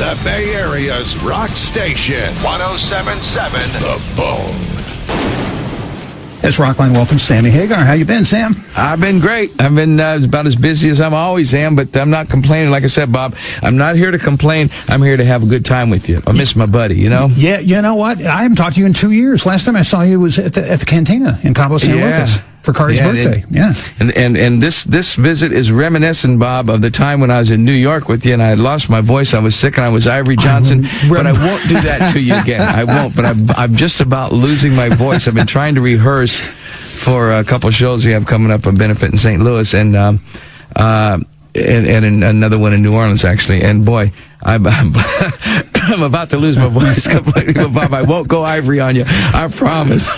The Bay Area's rock station, 107.7 The Bone. It's Rockline. Welcome, Sammy Hagar. How you been, Sam? I've been great. I've been about as busy as I'm always am, but I'm not complaining. Like I said, Bob, I'm not here to complain. I'm here to have a good time with you. I miss my buddy, you know? Yeah, you know what? I haven't talked to you in 2 years. Last time I saw you was at the Cantina in Cabo San Lucas for Carrie's birthday. And this visit is reminiscent, Bob, of the time when I was in New York with you and I had lost my voice. I was sick and I was Ivory Johnson. But I won't do that to you again. I won't. But I'm just about losing my voice. I've been trying to rehearse for a couple shows we have coming up, a benefit in St. Louis and another one in New Orleans, actually. And boy, I'm about to lose my voice completely, but Bob, I won't go Ivory on you. I promise.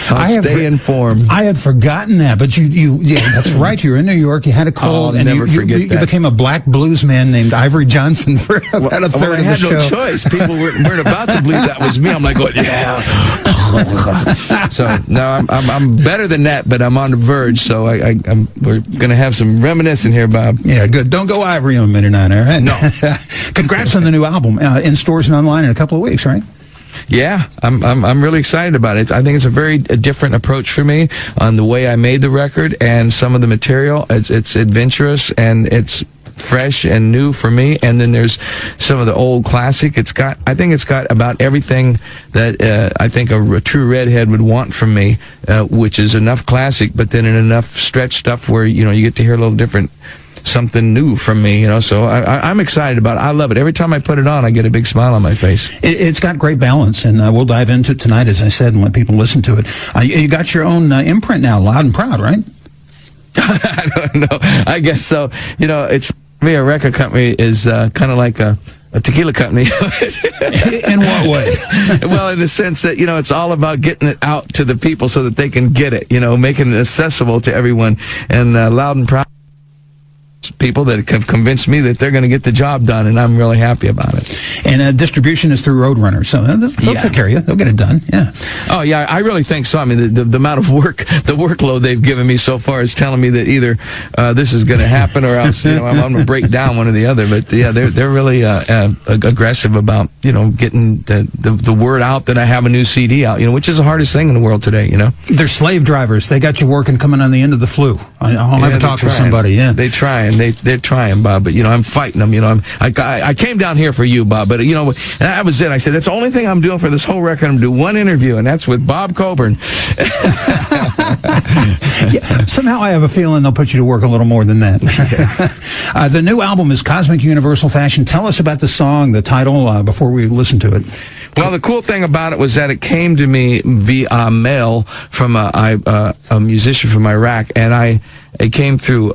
I'll stay in form. I had forgotten that, but yeah, that's right. You were in New York. You had a cold, and you became a black blues man named Ivory Johnson for about a third of the show. I had no choice. People weren't about to believe that was me. I'm like, going, yeah. So no, I'm better than that, but I'm on the verge. So we're gonna have some reminiscing here, Bob. Yeah, good. Don't go Ivory on Minute 9, all right? No. Congrats on the new album in stores and online in a couple of weeks, right? Yeah, I'm really excited about it. I think it's a very different approach for me on the way I made the record and some of the material. It's adventurous and it's fresh and new for me. And then there's some of the old classic. I think it's got about everything that I think a true redhead would want from me, which is enough classic, but then enough stretch stuff where you get to hear a little different. Something new from me, so I'm excited about it. I love it. Every time I put it on, I get a big smile on my face. It's got great balance, and we'll dive into it tonight, as I said, and let people listen to it. You got your own imprint now, Loud and Proud, right? I don't know. I guess so. It's me, a record company is kind of like a tequila company. In what way? Well, in the sense that, it's all about getting it out to the people so that they can get it, making it accessible to everyone. And Loud and Proud people that have convinced me that they're going to get the job done, and I'm really happy about it. And distribution is through Roadrunner, so they'll take care of you. They'll get it done. Yeah. Oh yeah, I really think so. I mean, the amount of work, the workload they've given me so far is telling me that either this is going to happen or else I'm going to break down one or the other. But yeah, they're really aggressive about getting the word out that I have a new CD out. Which is the hardest thing in the world today. They're slave drivers. They got you working, coming on the end of the flu. I'll never talk to somebody. Yeah, they try and they're trying, Bob, but I'm fighting them. I came down here for you, Bob, but that was it. I said that's the only thing I'm doing for this whole record. I'm doing one interview, and that's with Bob Coburn. Somehow I have a feeling they'll put you to work a little more than that. The new album is Cosmic Universal Fashion. Tell us about the song, the title, before we listen to it. Well, the cool thing about it was that it came to me via mail from a musician from Iraq, and it came through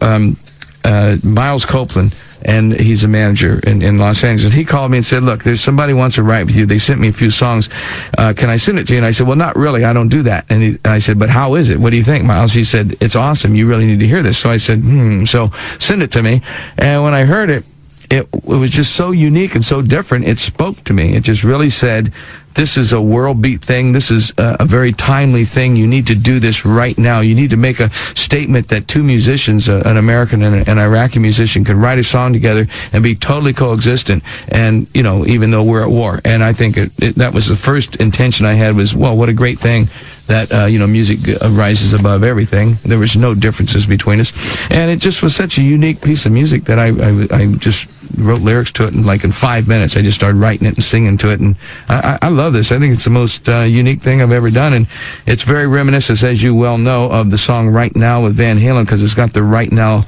Miles Copeland, and he's a manager in Los Angeles. He called me and said, look, there's somebody wants to write with you. They sent me a few songs. Can I send it to you? And I said, well, not really. I don't do that. And I said, but how is it? What do you think, Miles? He said, it's awesome. You really need to hear this. So I said, so send it to me. And when I heard it, it was just so unique and so different. It spoke to me. It just really said, this is a world beat thing. This is a very timely thing. You need to do this right now. You need to make a statement that two musicians, an American and an Iraqi musician, can write a song together and be totally coexistent. And, even though we're at war. And I think that was the first intention I had was, well, what a great thing that, music rises above everything. There was no differences between us. And it just was such a unique piece of music that I just wrote lyrics to it in 5 minutes. I just started writing it and singing to it. And I love this. I think it's the most unique thing I've ever done, and it's very reminiscent, as you well know, of the song Right Now with Van Halen, because it's got the Right Now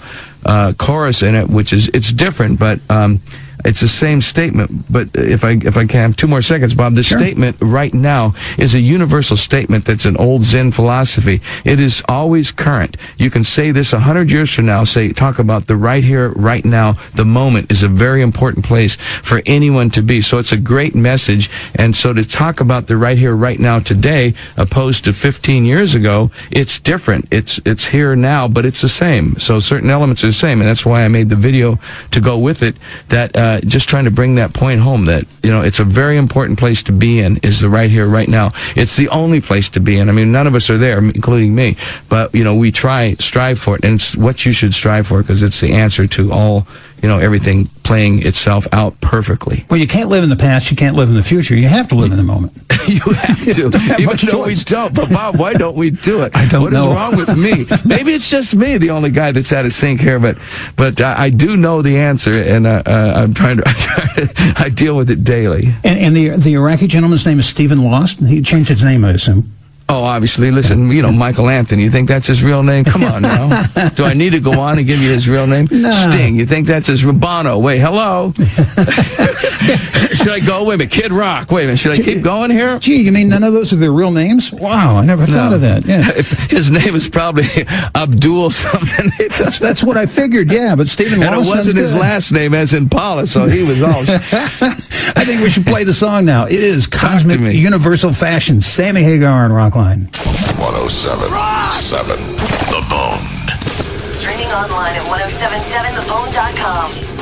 chorus in it, which it's different, but it's the same statement. But if I can have 2 more seconds, Bob, the statement right now is a universal statement that's an old Zen philosophy. It is always current. You can say this 100 years from now, talk about the right here, right now. The moment is a very important place for anyone to be. So it's a great message. And so to talk about the right here, right now today, opposed to 15 years ago, it's different. It's here now, but it's the same. So certain elements are the same. And that's why I made the video to go with it, that just trying to bring that point home that, it's a very important place to be in, is the right here, right now. It's the only place to be in. I mean, none of us are there, including me, but, we strive for it, and it's what you should strive for, because it's the answer to all, everything playing itself out perfectly. Well, you can't live in the past, you can't live in the future. You have to live in the moment. You have to. Even though we don't. But Bob, why don't we do it? I don't know. What is wrong with me? Maybe it's just me, the only guy that's out of sync here, but I do know the answer, and I'm trying to I deal with it daily. And the Iraqi gentleman's name is Stephen Lost. He changed his name, I assume. Oh, obviously. Listen, Michael Anthony. You think that's his real name? Come on now. Do I need to go on and give you his real name? No. Sting. You think that's his Bono? Wait, hello? Should I go? Wait a minute. Kid Rock. Wait a minute. Should I keep going here? Gee, you mean none of those are their real names? Wow, I never thought of that. Yeah. His name is probably Abdul something. That's what I figured, yeah, but Stephen Lost. And it wasn't his last name, as in Paula, so he was all... I think we should play the song now. It is Cosmic Universal Fashion, Sammy Hagar and Rockline. 107.7 The Bone. Streaming online at 1077thebone.com.